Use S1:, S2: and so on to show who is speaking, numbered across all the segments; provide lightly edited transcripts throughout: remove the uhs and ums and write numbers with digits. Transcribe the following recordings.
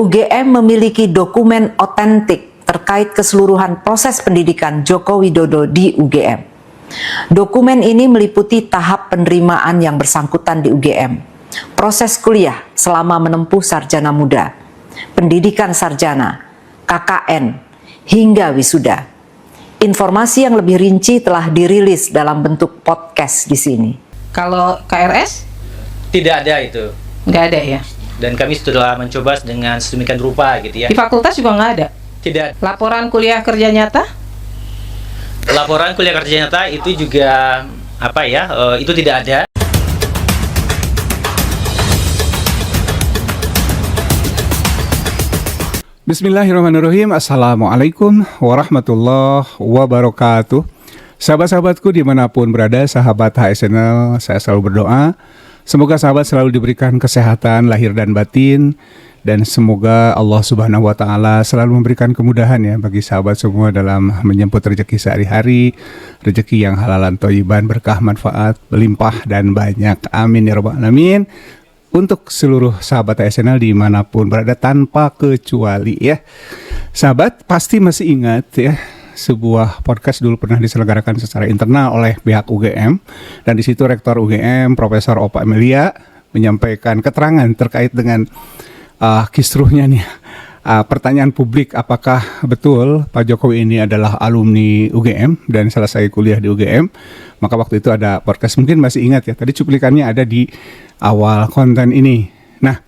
S1: UGM memiliki dokumen otentik terkait keseluruhan proses pendidikan Joko Widodo di UGM. Dokumen ini meliputi tahap penerimaan yang bersangkutan di UGM, proses kuliah selama menempuh sarjana muda, pendidikan sarjana, KKN, hingga wisuda. Informasi yang lebih rinci telah dirilis dalam bentuk podcast di sini.
S2: Kalau KRS?
S3: Tidak ada itu.
S2: Nggak ada ya?
S3: Dan kami sudah mencoba dengan sedemikian rupa gitu ya.
S2: Di fakultas juga nggak ada?
S3: Tidak.
S2: Laporan kuliah kerja nyata?
S3: Laporan kuliah kerja nyata itu juga itu tidak ada.
S4: Bismillahirrahmanirrahim. Assalamualaikum warahmatullahi wabarakatuh. Sahabat-sahabatku dimanapun berada, sahabat HSNL, saya selalu berdoa semoga sahabat selalu diberikan kesehatan lahir dan batin, dan semoga Allah Subhanahu wa Ta'ala selalu memberikan kemudahan ya bagi sahabat semua dalam menyambut rezeki sehari-hari, rezeki yang halalan thayyiban, berkah, manfaat, berlimpah dan banyak. Amin ya rabbal alamin. Untuk seluruh sahabat HSNL dimanapun berada tanpa kecuali ya. Sahabat pasti masih ingat ya, sebuah podcast dulu pernah diselenggarakan secara internal oleh pihak UGM, dan di situ Rektor UGM Profesor Opa Emilia menyampaikan keterangan terkait dengan kisruhnya nih, pertanyaan publik, apakah betul Pak Jokowi ini adalah alumni UGM dan selesai kuliah di UGM. Maka waktu itu ada podcast, mungkin masih ingat ya, tadi cuplikannya ada di awal konten ini. Nah,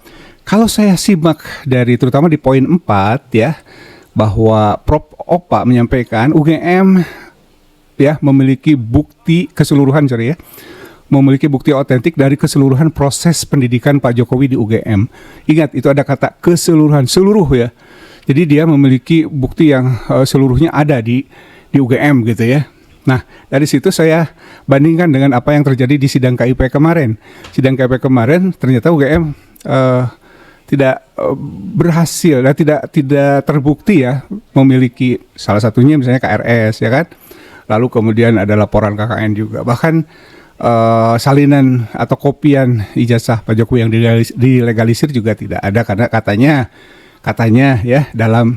S4: kalau saya simak dari terutama di poin 4 ya, bahwa Prof. Opa menyampaikan UGM ya memiliki bukti keseluruhan memiliki bukti otentik dari keseluruhan proses pendidikan Pak Jokowi di UGM. Ingat, itu ada kata keseluruhan, seluruh ya. Jadi dia memiliki bukti yang seluruhnya ada di UGM gitu ya. Nah, dari situ saya bandingkan dengan apa yang terjadi di sidang KIP kemarin. Sidang KIP kemarin ternyata UGM tidak berhasil dan tidak terbukti ya memiliki, salah satunya misalnya KRS ya kan. Lalu kemudian ada laporan KKN juga. Bahkan salinan atau kopian ijazah Pak Jokowi yang dilegalisir juga tidak ada, karena katanya ya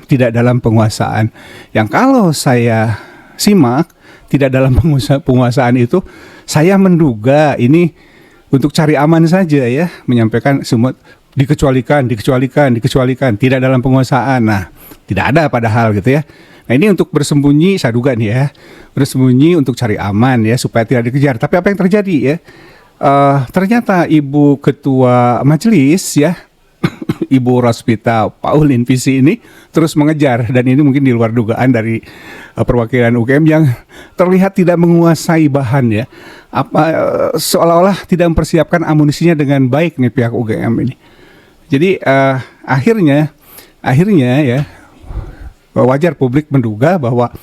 S4: tidak dalam penguasaan. Yang kalau saya simak tidak dalam penguasaan itu, saya menduga ini untuk cari aman saja ya, menyampaikan semua dikecualikan, tidak dalam penguasaan. Nah, tidak ada padahal gitu ya. Nah, ini untuk bersembunyi, saya duga nih ya, bersembunyi untuk cari aman ya, supaya tidak dikejar. Tapi apa yang terjadi ya? Ternyata Ibu Ketua Majelis ya, Ibu Rospita Paulin Visi ini terus mengejar, dan ini mungkin di luar dugaan dari perwakilan UGM yang terlihat tidak menguasai bahan ya, seolah-olah tidak mempersiapkan amunisinya dengan baik nih pihak UGM ini. Jadi akhirnya ya wajar publik menduga bahwa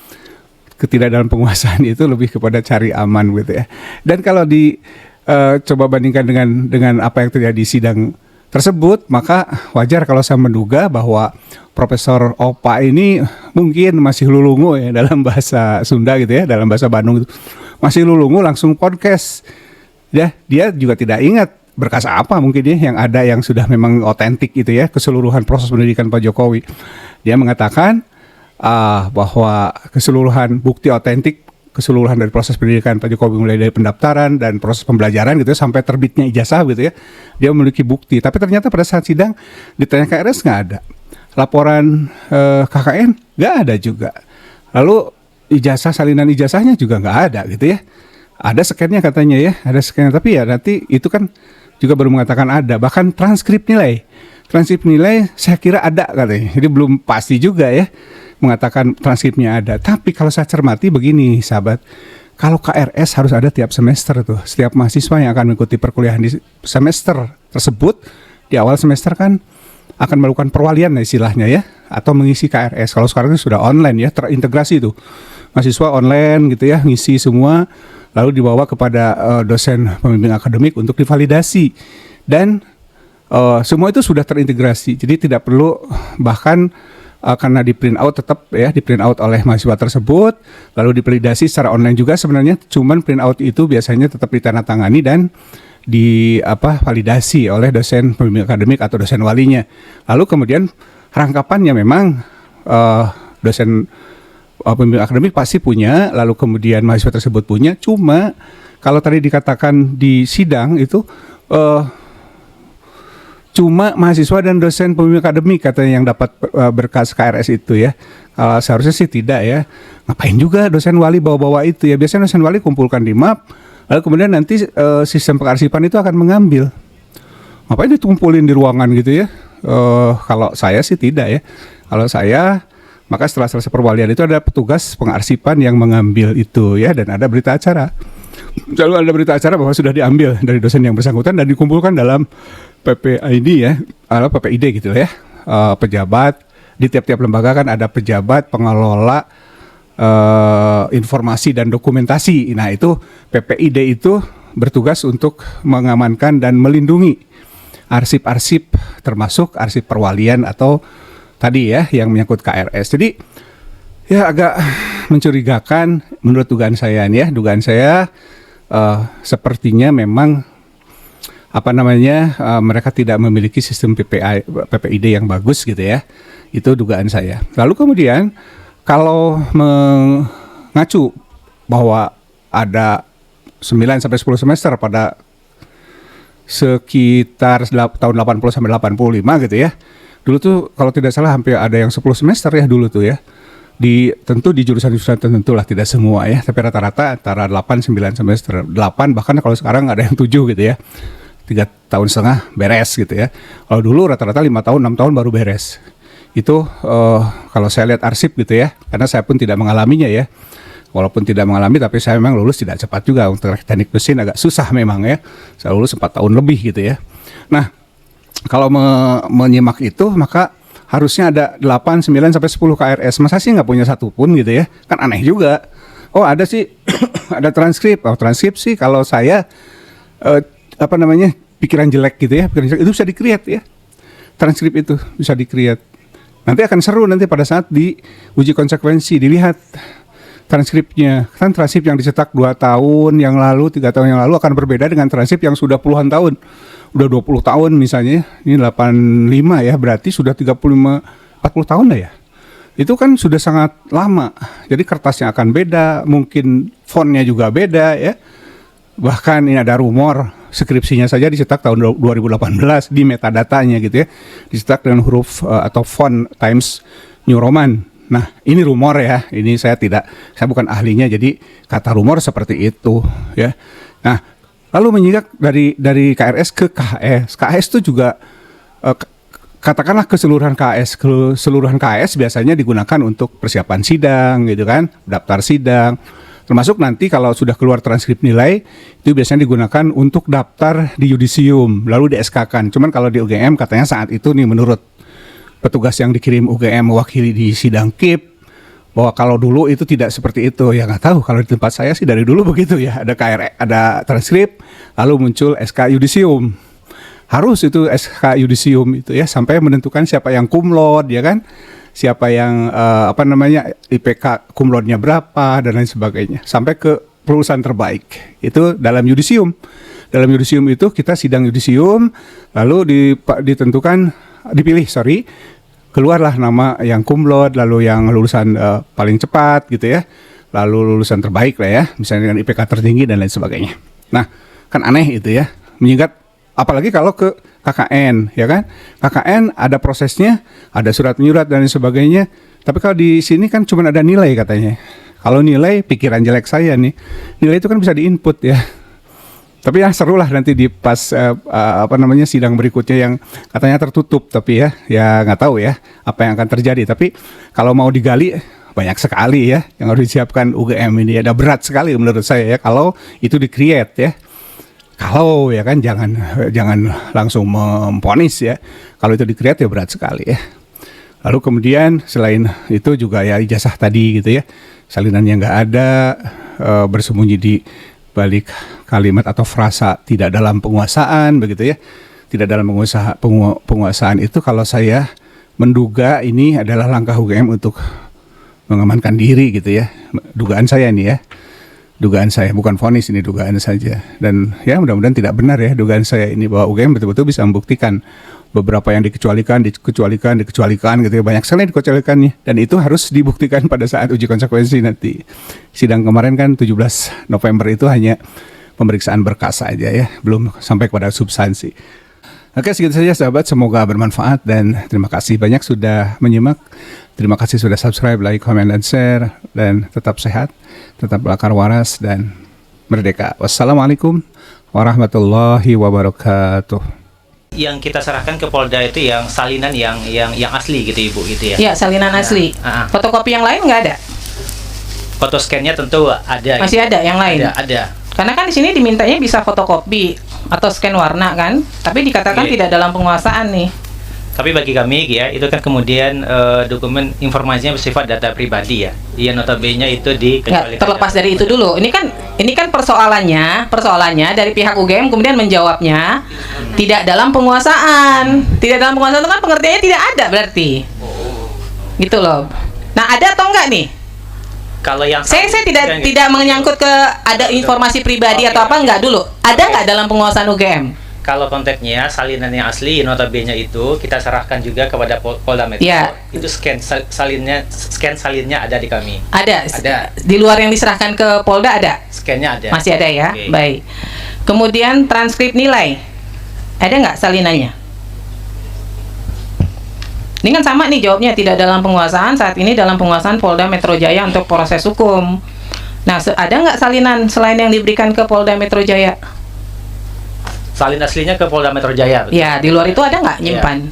S4: ketidakdalam penguasaan itu lebih kepada cari aman gitu ya. Dan kalau coba bandingkan dengan apa yang terjadi di sidang tersebut, maka wajar kalau saya menduga bahwa Profesor Opa ini mungkin masih lulungu ya, dalam bahasa Sunda gitu ya, dalam bahasa Bandung itu masih lulungu, langsung podcast ya. Dia juga tidak ingat berkas apa mungkin ya yang ada, yang sudah memang otentik gitu ya, keseluruhan proses pendidikan Pak Jokowi. Dia mengatakan bahwa keseluruhan bukti otentik, keseluruhan dari proses pendidikan Pak Jokowi, mulai dari pendaftaran dan proses pembelajaran gitu ya, sampai terbitnya ijazah gitu ya, dia memiliki bukti. Tapi ternyata pada saat sidang ditanya KRS nggak ada, laporan KKN nggak ada juga, lalu ijazah, salinan ijazahnya juga nggak ada gitu ya. Ada scan-nya katanya ya, ada scan, tapi ya nanti itu kan juga baru mengatakan ada. Bahkan transkrip nilai saya kira ada katanya, jadi belum pasti juga ya mengatakan transkripnya ada. Tapi kalau saya cermati begini sahabat, kalau KRS harus ada tiap semester tuh. Setiap mahasiswa yang akan mengikuti perkuliahan di semester tersebut, di awal semester kan akan melakukan perwalian istilahnya ya, atau mengisi KRS. Kalau sekarang itu sudah online ya, terintegrasi tuh. Mahasiswa online gitu ya, ngisi semua, lalu dibawa kepada dosen pembimbing akademik untuk divalidasi. Dan semua itu sudah terintegrasi. Jadi tidak perlu, bahkan karena di print out tetap ya, di print out oleh mahasiswa tersebut, lalu divalidasi secara online juga sebenarnya. Cuman print out itu biasanya tetap ditandatangani dan validasi oleh dosen pembimbing akademik atau dosen walinya. Lalu kemudian rangkapannya memang dosen pembimbing akademik pasti punya, lalu kemudian mahasiswa tersebut punya. Cuma kalau tadi dikatakan di sidang itu cuma mahasiswa dan dosen pembimbing akademik katanya yang dapat berkas KRS itu ya. Seharusnya sih tidak ya. Ngapain juga dosen wali bawa-bawa itu ya. Biasanya dosen wali kumpulkan di map, lalu kemudian nanti sistem pengarsipan itu akan mengambil. Ngapain ditumpulin di ruangan gitu ya. Kalau saya sih tidak ya. Kalau saya, maka setelah selesai perwalian itu ada petugas pengarsipan yang mengambil itu ya, dan ada berita acara. Lalu ada berita acara bahwa sudah diambil dari dosen yang bersangkutan dan dikumpulkan dalam PPID ya, atau PPID gitu ya. Pejabat di tiap-tiap lembaga kan ada pejabat pengelola informasi dan dokumentasi. Nah, itu PPID itu bertugas untuk mengamankan dan melindungi arsip-arsip, termasuk arsip perwalian atau tadi ya yang menyangkut KRS. Jadi ya agak mencurigakan menurut dugaan saya nih ya. Dugaan saya sepertinya memang mereka tidak memiliki sistem PPID yang bagus gitu ya. Itu dugaan saya. Lalu kemudian kalau mengacu bahwa ada 9 sampai 10 semester pada sekitar tahun 80 sampai 85 gitu ya. Dulu tuh kalau tidak salah hampir ada yang 10 semester ya dulu tuh ya. Tentu di jurusan-jurusan tertentu lah, tidak semua ya, tapi rata-rata antara 8-9 semester, 8 bahkan kalau sekarang ada yang 7 gitu ya, 3,5 tahun beres gitu ya. Kalau dulu rata-rata 5 tahun, 6 tahun baru beres. Itu kalau saya lihat arsip gitu ya, karena saya pun tidak mengalaminya ya, walaupun tidak mengalami tapi saya memang lulus tidak cepat juga, untuk teknik mesin agak susah memang ya, saya lulus 4 tahun lebih gitu ya. Nah, kalau menyimak itu maka harusnya ada 8, 9, sampai 10 KRS. Masa sih nggak punya satu pun gitu ya? Kan aneh juga. Oh ada sih, ada transkrip. Oh transkrip sih kalau saya, pikiran jelek gitu ya. Pikiran jelek itu bisa di-create ya. Transkrip itu bisa di-create. Nanti akan seru nanti pada saat di uji konsekuensi. Dilihat transkripnya. Kan transkrip yang dicetak 2 tahun yang lalu, 3 tahun yang lalu akan berbeda dengan transkrip yang sudah puluhan tahun. Udah 20 tahun misalnya, ini 85 ya, berarti sudah 35-40 tahun lah ya. Itu kan sudah sangat lama. Jadi kertasnya akan beda, mungkin fontnya juga beda ya. Bahkan ini ada rumor, skripsinya saja dicetak tahun 2018 di metadatanya gitu ya. Dicetak dengan huruf atau font Times New Roman. Nah, ini rumor ya. Ini saya bukan ahlinya, jadi kata rumor seperti itu ya. Nah, lalu menyimak dari KRS ke KHS. KHS itu juga katakanlah keseluruhan KHS biasanya digunakan untuk persiapan sidang gitu kan, daftar sidang. Termasuk nanti kalau sudah keluar transkrip nilai itu biasanya digunakan untuk daftar di yudisium lalu di SK-kan. Cuman kalau di UGM katanya saat itu nih menurut petugas yang dikirim UGM mewakili di sidang KIP, bahwa kalau dulu itu tidak seperti itu. Ya nggak tahu, kalau di tempat saya sih dari dulu begitu ya. Ada transkrip, lalu muncul SK yudisium. Harus itu SK yudisium itu ya, sampai menentukan siapa yang cum laude ya kan, siapa yang IPK cum laude-nya berapa dan lain sebagainya, sampai ke lulusan terbaik itu dalam yudisium. Dalam yudisium itu kita sidang yudisium, lalu dipilih keluarlah nama yang cum laude, lalu yang lulusan paling cepat gitu ya, lalu lulusan terbaik lah ya, misalnya dengan IPK tertinggi dan lain sebagainya. Nah, kan aneh itu ya, menyingkat apalagi kalau ke KKN ya kan. KKN ada prosesnya, ada surat menyurat dan lain sebagainya. Tapi kalau di sini kan cuma ada nilai katanya. Kalau nilai, pikiran jelek saya nih, nilai itu kan bisa diinput ya. Tapi ya seru lah nanti di pas sidang berikutnya yang katanya tertutup, tapi ya nggak tahu ya apa yang akan terjadi. Tapi kalau mau digali banyak sekali ya yang harus disiapkan UGM ini. Ada berat sekali menurut saya ya kalau itu di-create ya. Kalau ya kan jangan langsung memponis ya. Kalau itu di-create ya berat sekali ya. Lalu kemudian selain itu juga ya ijazah tadi gitu ya. Salinan yang nggak ada, bersembunyi di balik kalimat atau frasa tidak dalam penguasaan begitu ya. Tidak dalam penguasaan itu kalau saya menduga ini adalah langkah UGM untuk mengamankan diri gitu ya. Dugaan saya nih ya. Dugaan saya, bukan vonis, ini dugaan saja. Dan ya mudah-mudahan tidak benar ya dugaan saya ini, bahwa UGM betul-betul bisa membuktikan beberapa yang dikecualikan gitu ya, banyak sekali yang dikecualikannya, dan itu harus dibuktikan pada saat uji konsekuensi nanti. Sidang kemarin kan 17 November itu hanya pemeriksaan berkas saja ya, belum sampai kepada substansi. Oke, segitu saja sahabat, semoga bermanfaat dan terima kasih banyak sudah menyimak. Terima kasih sudah subscribe, like, comment, dan share, dan tetap sehat, tetap berakar waras, dan merdeka. Wassalamualaikum warahmatullahi wabarakatuh.
S3: Yang kita serahkan ke Polda itu yang salinan yang asli gitu Ibu gitu ya.
S2: Iya, salinan asli. Fotokopi yang lain nggak ada?
S3: Foto scan-nya tentu ada.
S2: Masih ada yang lain?
S3: Ada.
S2: Karena kan di sini dimintanya bisa fotokopi atau scan warna kan, tapi dikatakan tidak dalam penguasaan nih.
S3: Tapi bagi kami ya, itu kan kemudian dokumen informasinya bersifat data pribadi ya. Iya, notabene itu dikecualikan.
S2: Terlepas dari itu dulu. Ini kan persoalannya dari pihak UGM kemudian menjawabnya tidak dalam penguasaan. Tidak dalam penguasaan itu kan pengertiannya tidak ada berarti. Gitu loh. Nah, ada atau enggak nih?
S3: Kalau yang
S2: Saya tidak menyangkut ke ada informasi pribadi atau apa, enggak dulu. Ada enggak dalam penguasaan UGM?
S3: Kalau konteksnya salinan yang asli notabene itu kita serahkan juga kepada Polda Metro.
S2: Ya.
S3: Itu scan salinnya ada di kami.
S2: Ada.
S3: Ada.
S2: Di luar yang diserahkan ke Polda ada?
S3: Scan-nya ada.
S2: Masih ada ya?
S3: Oke.
S2: Baik. Kemudian transkrip nilai. Ada nggak salinannya? Ini kan sama nih jawabnya, tidak dalam penguasaan, saat ini dalam penguasaan Polda Metro Jaya untuk proses hukum. Nah, ada nggak salinan selain yang diberikan ke Polda Metro Jaya?
S3: Salin aslinya ke Polda Metro Jaya. Betul?
S2: Ya, di luar itu ada nggak nyimpan?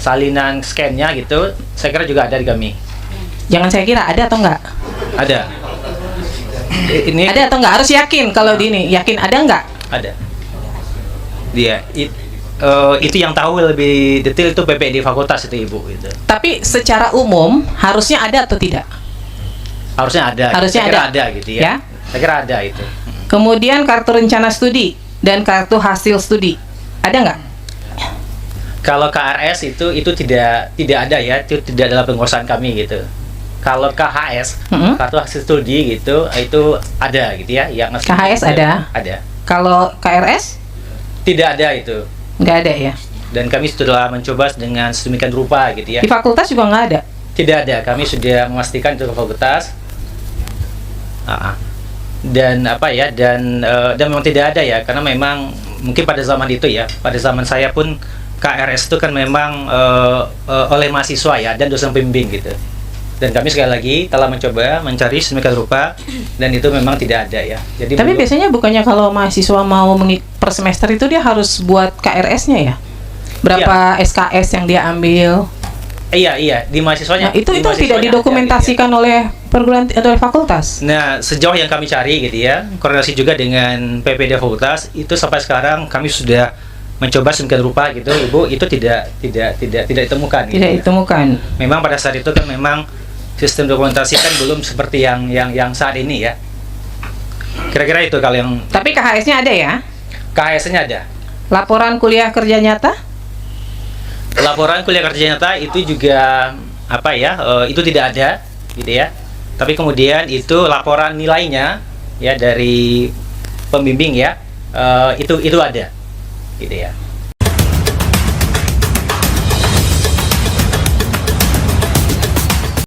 S3: Salinan scan-nya gitu, saya kira juga ada di kami.
S2: Jangan saya kira, ada atau nggak?
S3: Ada. Ini
S2: Ada atau nggak? Harus yakin kalau di ini. Yakin ada nggak?
S3: ada. Itu yang tahu lebih detail itu PPD fakultas itu Ibu gitu.
S2: Tapi secara umum harusnya ada atau tidak?
S3: Harusnya ada.
S2: Harusnya
S3: saya kira
S2: ada.
S3: ada gitu ya.
S2: Ya.
S3: Saya kira ada itu.
S2: Kemudian kartu rencana studi dan kartu hasil studi. Ada nggak?
S3: Kalau KRS itu tidak ada ya, itu tidak dalam penguasaan kami gitu. Kalau KHS, kartu hasil studi gitu, itu ada gitu ya, yang asli
S2: KHS
S3: itu
S2: ada?
S3: Ada.
S2: Kalau KRS?
S3: Tidak ada itu.
S2: Nggak ada ya?
S3: Dan kami sudah mencoba dengan sedemikian rupa gitu ya.
S2: Di fakultas juga nggak ada?
S3: Tidak ada, kami sudah memastikan itu ke fakultas. Dan memang tidak ada ya, karena memang mungkin pada zaman itu ya, pada zaman saya pun KRS itu kan memang oleh mahasiswa ya dan dosen pembimbing gitu. Dan kami sekali lagi telah mencoba mencari sedemikian rupa dan itu memang tidak ada ya. Jadi
S2: Tapi biasanya bukannya kalau mahasiswa mau per semester itu dia harus buat KRS-nya ya? Berapa SKS yang dia ambil?
S3: Iya, di mahasiswanya.
S2: Nah, itu
S3: di
S2: tidak
S3: mahasiswanya
S2: didokumentasikan oleh perguruan atau fakultas.
S3: Nah, sejauh yang kami cari gitu ya, koordinasi juga dengan PPD fakultas, itu sampai sekarang kami sudah mencoba sedemikian rupa gitu, Ibu, itu tidak ditemukan.
S2: Tidak ditemukan.
S3: Memang pada saat itu kan memang sistem dokumentasi kan belum seperti yang saat ini ya. Kira-kira itu kalau yang.
S2: Tapi KHS-nya ada ya?
S3: KHS-nya ada.
S2: Laporan kuliah kerja nyata?
S3: Laporan kuliah kerja nyata itu juga itu tidak ada gitu ya. Tapi kemudian itu laporan nilainya ya dari pembimbing ya, itu ada gitu ya.